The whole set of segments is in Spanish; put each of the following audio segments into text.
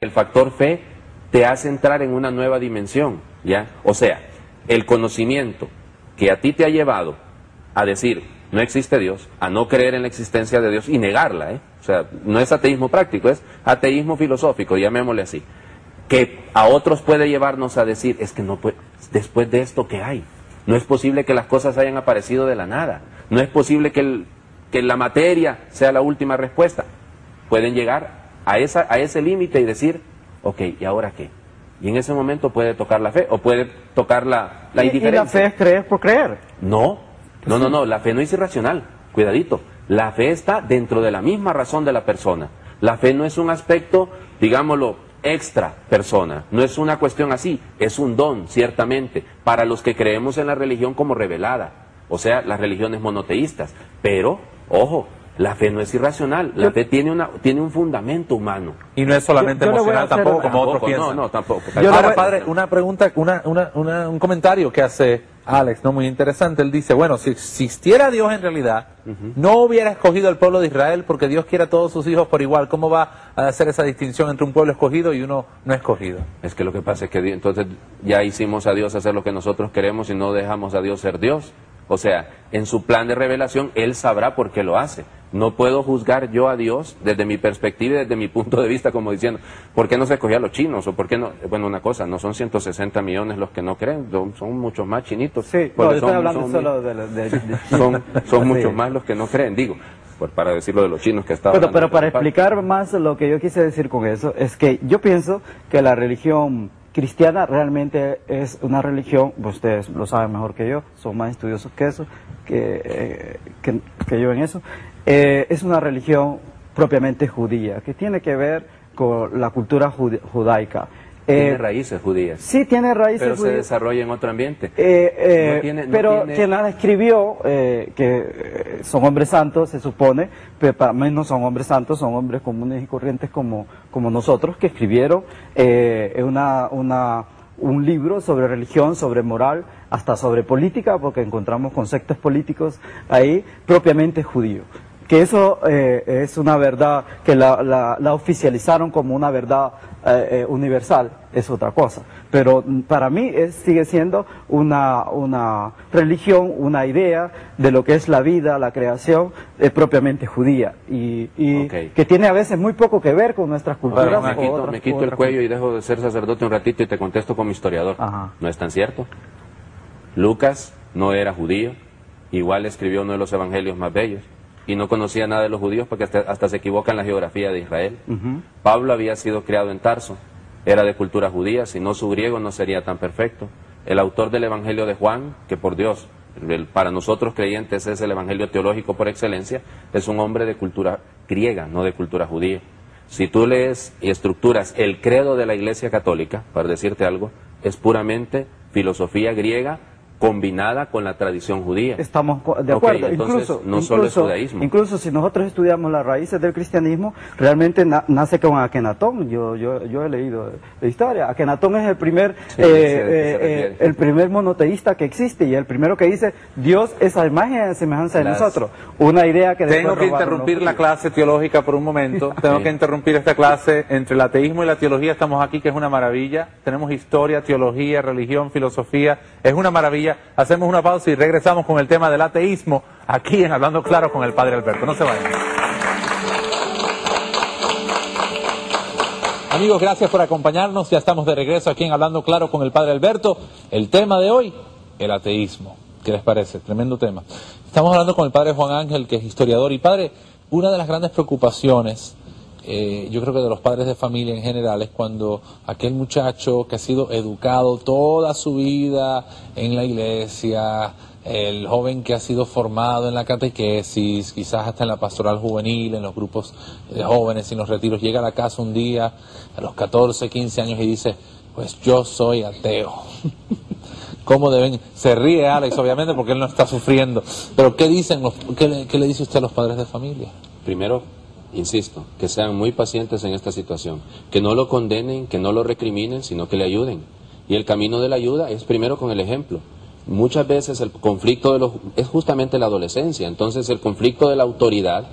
El factor fe te hace entrar en una nueva dimensión, ¿ya? O sea, el conocimiento que a ti te ha llevado a decir, no existe Dios, a no creer en la existencia de Dios y negarla, ¿eh? O sea, no es ateísmo práctico, es ateísmo filosófico, llamémosle así. Que a otros puede llevarnos a decir, es que no puede, después de esto, ¿qué hay? No es posible que las cosas hayan aparecido de la nada. No es posible que la materia sea la última respuesta. Pueden llegar a ese límite y decir, ok, ¿y ahora qué? Y en ese momento puede tocar la fe o puede tocar la indiferencia. ¿Y la fe es creer por creer? No, la fe no es irracional, cuidadito. La fe está dentro de la misma razón de la persona. La fe no es un aspecto, digámoslo, extra persona, no es una cuestión así, es un don, ciertamente, para los que creemos en la religión como revelada, o sea, las religiones monoteístas, pero, ojo, la fe no es irracional, la fe tiene un fundamento humano. Y no es solamente emocional tampoco, como otros piensan. No, tampoco. Ahora, padre, una pregunta, un comentario que hace Alex, ¿no? Muy interesante. Él dice, bueno, si existiera Dios en realidad, no hubiera escogido al pueblo de Israel porque Dios quiere a todos sus hijos por igual. ¿Cómo va a hacer esa distinción entre un pueblo escogido y uno no escogido? Es que lo que pasa es que entonces ya hicimos a Dios hacer lo que nosotros queremos y no dejamos a Dios ser Dios. O sea, en su plan de revelación, Él sabrá por qué lo hace. No puedo juzgar yo a Dios desde mi perspectiva y desde mi punto de vista, como diciendo, ¿por qué no se escogió a los chinos? ¿O por qué no? Bueno, una cosa, no son 160 millones los que no creen, son muchos más chinitos. Sí, no, estoy hablando solo de son muchos más los que no creen, digo, para decirlo de los chinos que estaban. Pero para explicar más lo que yo quise decir con eso, es que yo pienso que la religión cristiana realmente es una religión, ustedes lo saben mejor que yo, son más estudiosos que eso, que yo en eso, es una religión propiamente judía, que tiene que ver con la cultura judaica. Tiene raíces judías. Sí, tiene raíces pero judías. Se desarrolla en otro ambiente. Pero quien la escribió, que son hombres santos, se supone, pero para mí no son hombres santos, son hombres comunes y corrientes como nosotros, que escribieron un libro sobre religión, sobre moral, hasta sobre política, porque encontramos conceptos políticos ahí, propiamente judíos. Que eso es una verdad que la oficializaron como una verdad universal, es otra cosa. Pero para mí sigue siendo una religión, una idea de lo que es la vida, la creación, propiamente judía. Y que tiene a veces muy poco que ver con nuestras culturas. Me quito el cuello y dejo de ser sacerdote un ratito y te contesto como historiador. Ajá. ¿No es tan cierto? Lucas no era judío, igual escribió uno de los evangelios más bellos. Y no conocía nada de los judíos porque hasta se equivoca en la geografía de Israel. Pablo había sido criado en Tarso, era de cultura judía, si no su griego no sería tan perfecto. El autor del Evangelio de Juan, que por Dios, para nosotros creyentes es el Evangelio teológico por excelencia, es un hombre de cultura griega, no de cultura judía. Si tú lees y estructuras el credo de la Iglesia Católica, para decirte algo, es puramente filosofía griega combinada con la tradición judía. Estamos de acuerdo. Entonces, no solo es judaísmo. Incluso si nosotros estudiamos las raíces del cristianismo, realmente nace con Akenatón. Yo he leído la historia. Akenatón es el primer monoteísta que existe y el primero que dice Dios es a imagen y semejanza de nosotros. Una idea que tengo que interrumpir la clase teológica por un momento. Tengo que interrumpir esta clase entre el ateísmo y la teología. Estamos aquí, que es una maravilla. Tenemos historia, teología, religión, filosofía. Es una maravilla. Hacemos una pausa y regresamos con el tema del ateísmo aquí en Hablando Claro con el Padre Alberto. No se vayan. Amigos, gracias por acompañarnos. Ya estamos de regreso aquí en Hablando Claro con el Padre Alberto. El tema de hoy, el ateísmo. ¿Qué les parece? Tremendo tema. Estamos hablando con el Padre Juan Ángel, que es historiador. Y Padre, una de las grandes preocupaciones, yo creo que de los padres de familia en general, es cuando aquel muchacho que ha sido educado toda su vida en la iglesia, el joven que ha sido formado en la catequesis, quizás hasta en la pastoral juvenil, en los grupos de jóvenes y en los retiros, llega a la casa un día a los 14, 15 años y dice, pues yo soy ateo. ¿Cómo deben? Se ríe Alex, obviamente, porque él no está sufriendo. Pero ¿qué dicen qué le dice usted a los padres de familia? Primero, insisto, que sean muy pacientes en esta situación, que no lo condenen, que no lo recriminen, sino que le ayuden. Y el camino de la ayuda es primero con el ejemplo. Muchas veces el conflicto es justamente la adolescencia, entonces el conflicto de la autoridad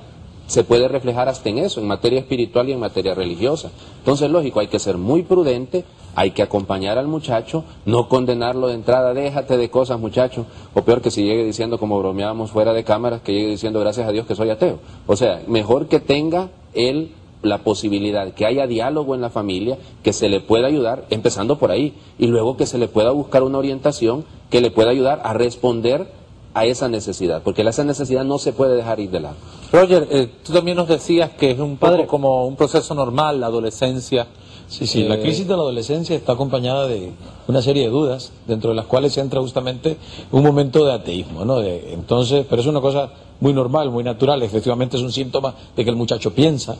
se puede reflejar hasta en eso, en materia espiritual y en materia religiosa. Entonces, lógico, hay que ser muy prudente, hay que acompañar al muchacho, no condenarlo de entrada, déjate de cosas, muchacho, o peor que si llegue diciendo, como bromeábamos fuera de cámaras, que llegue diciendo gracias a Dios que soy ateo. O sea, mejor que tenga él la posibilidad, que haya diálogo en la familia, que se le pueda ayudar, empezando por ahí, y luego que se le pueda buscar una orientación que le pueda ayudar a responder a esa necesidad, porque esa necesidad no se puede dejar ir de lado. Roger, tú también nos decías que es un poco como un proceso normal, la adolescencia. Sí, la crisis de la adolescencia está acompañada de una serie de dudas, dentro de las cuales se entra justamente un momento de ateísmo, ¿no? Entonces, pero es una cosa muy normal, muy natural, efectivamente es un síntoma de que el muchacho piensa,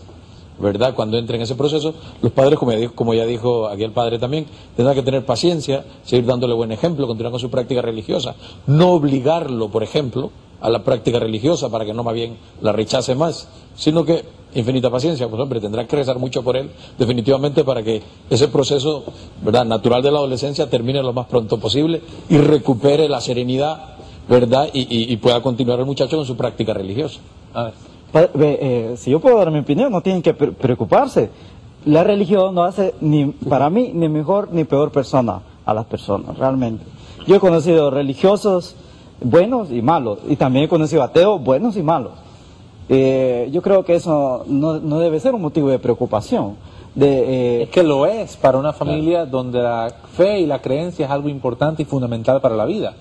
¿verdad? Cuando entra en ese proceso, los padres, como ya dijo aquí el padre también, tendrán que tener paciencia, seguir dándole buen ejemplo, continuar con su práctica religiosa, no obligarlo, por ejemplo, a la práctica religiosa para que no más bien la rechace más, sino que infinita paciencia, pues hombre, tendrá que rezar mucho por él, definitivamente, para que ese proceso, ¿verdad?, natural de la adolescencia termine lo más pronto posible y recupere la serenidad, ¿verdad?, y pueda continuar el muchacho con su práctica religiosa. A ver. Si yo puedo dar mi opinión, no tienen que preocuparse. La religión no hace, ni para mí, ni mejor ni peor persona a las personas, realmente. Yo he conocido religiosos buenos y malos, y también he conocido ateos buenos y malos. Yo creo que eso no debe ser un motivo de preocupación. Es que lo es para una familia donde la fe y la creencia es algo importante y fundamental para la vida.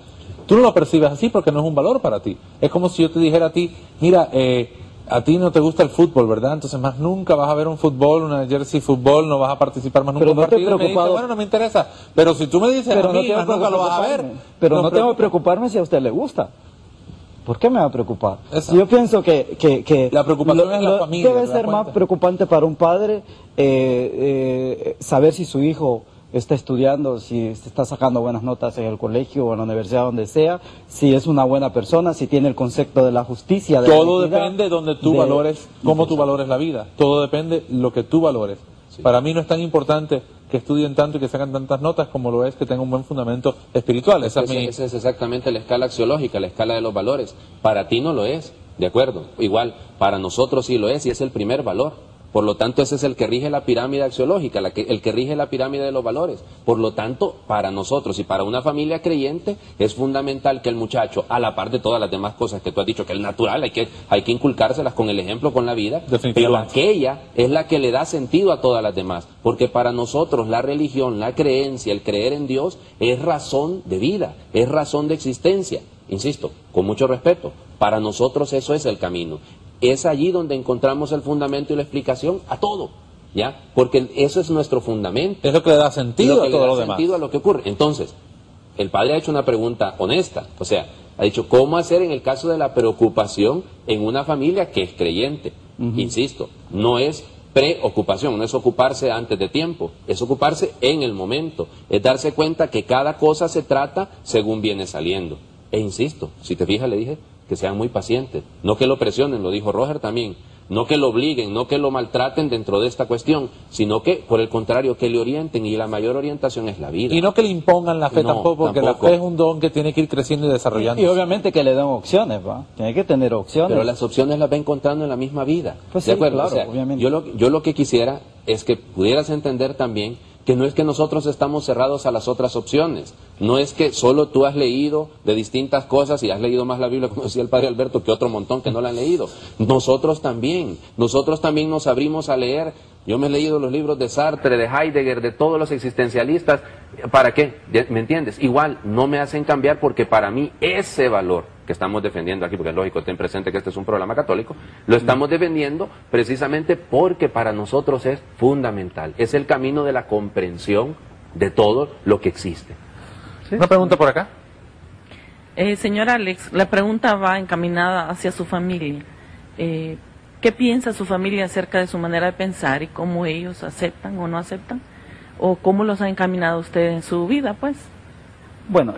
Tú no lo percibes así porque no es un valor para ti. Es como si yo te dijera a ti, mira, a ti no te gusta el fútbol, ¿verdad? Entonces más nunca vas a ver un fútbol, una jersey fútbol, no vas a participar más nunca en un partido. Y me dices, bueno, no me interesa. Pero si tú me dices, a mí, más nunca lo vas a ver. Pero no tengo que preocuparme si a usted le gusta. ¿Por qué me va a preocupar? Exacto. Yo pienso que la preocupación es la familia. Debe ser más preocupante para un padre saber si su hijo está estudiando, si está sacando buenas notas en el colegio o en la universidad, donde sea, si es una buena persona, si tiene el concepto de la justicia. Todo depende de donde tú valores, cómo tú valores la vida. Todo depende de lo que tú valores. Sí. Para mí no es tan importante que estudien tanto y que sacan tantas notas como lo es que tengan un buen fundamento espiritual. Esa Es lo que le da sentido a todo lo demás. Sentido a lo que ocurre. Entonces, el padre ha hecho una pregunta honesta, o sea, ha dicho, ¿cómo hacer en el caso de la preocupación en una familia que es creyente? Insisto, no es preocupación, no es ocuparse antes de tiempo, es ocuparse en el momento, es darse cuenta que cada cosa se trata según viene saliendo. E insisto, si te fijas, le dije que sean muy pacientes, no que lo presionen, lo dijo Roger también, no que lo obliguen, no que lo maltraten dentro de esta cuestión, sino que, por el contrario, que le orienten, y la mayor orientación es la vida. Y no que le impongan la fe tampoco, porque la fe es un don que tiene que ir creciendo y desarrollando. Y obviamente que le den opciones, ¿va? Tiene que tener opciones. Pero las opciones las va encontrando en la misma vida. Pues ¿de sí, acuerdo? claro, o sea, obviamente. Yo lo que quisiera es que pudieras entender también que no es que nosotros estamos cerrados a las otras opciones, no es que solo tú has leído de distintas cosas y has leído más la Biblia, como decía el padre Alberto, que otro montón que no la han leído. Nosotros también nos abrimos a leer. Yo me he leído los libros de Sartre, de Heidegger, de todos los existencialistas. ¿Para qué? ¿Me entiendes? Igual, no me hacen cambiar, porque para mí ese valor que estamos defendiendo aquí, porque es lógico, ten presente que este es un programa católico, lo estamos defendiendo precisamente porque para nosotros es fundamental. Es el camino de la comprensión de todo lo que existe. ¿Sí? Una pregunta por acá. Señor Alex, la pregunta va encaminada hacia su familia. ¿Qué piensa su familia acerca de su manera de pensar y cómo ellos aceptan o no aceptan? ¿O cómo los ha encaminado usted en su vida, pues? Bueno,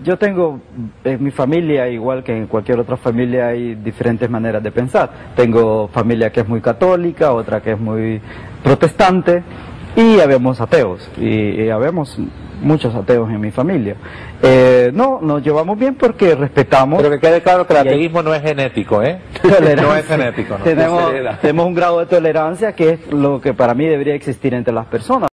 yo tengo en mi familia, igual que en cualquier otra familia, hay diferentes maneras de pensar. Tengo familia que es muy católica, otra que es muy protestante, y habemos ateos, y habemos muchos ateos en mi familia. No, nos llevamos bien porque respetamos. Pero que quede claro que el ateísmo no es genético, ¿eh? No es genético, ¿no? Tenemos un grado de tolerancia que es lo que para mí debería existir entre las personas.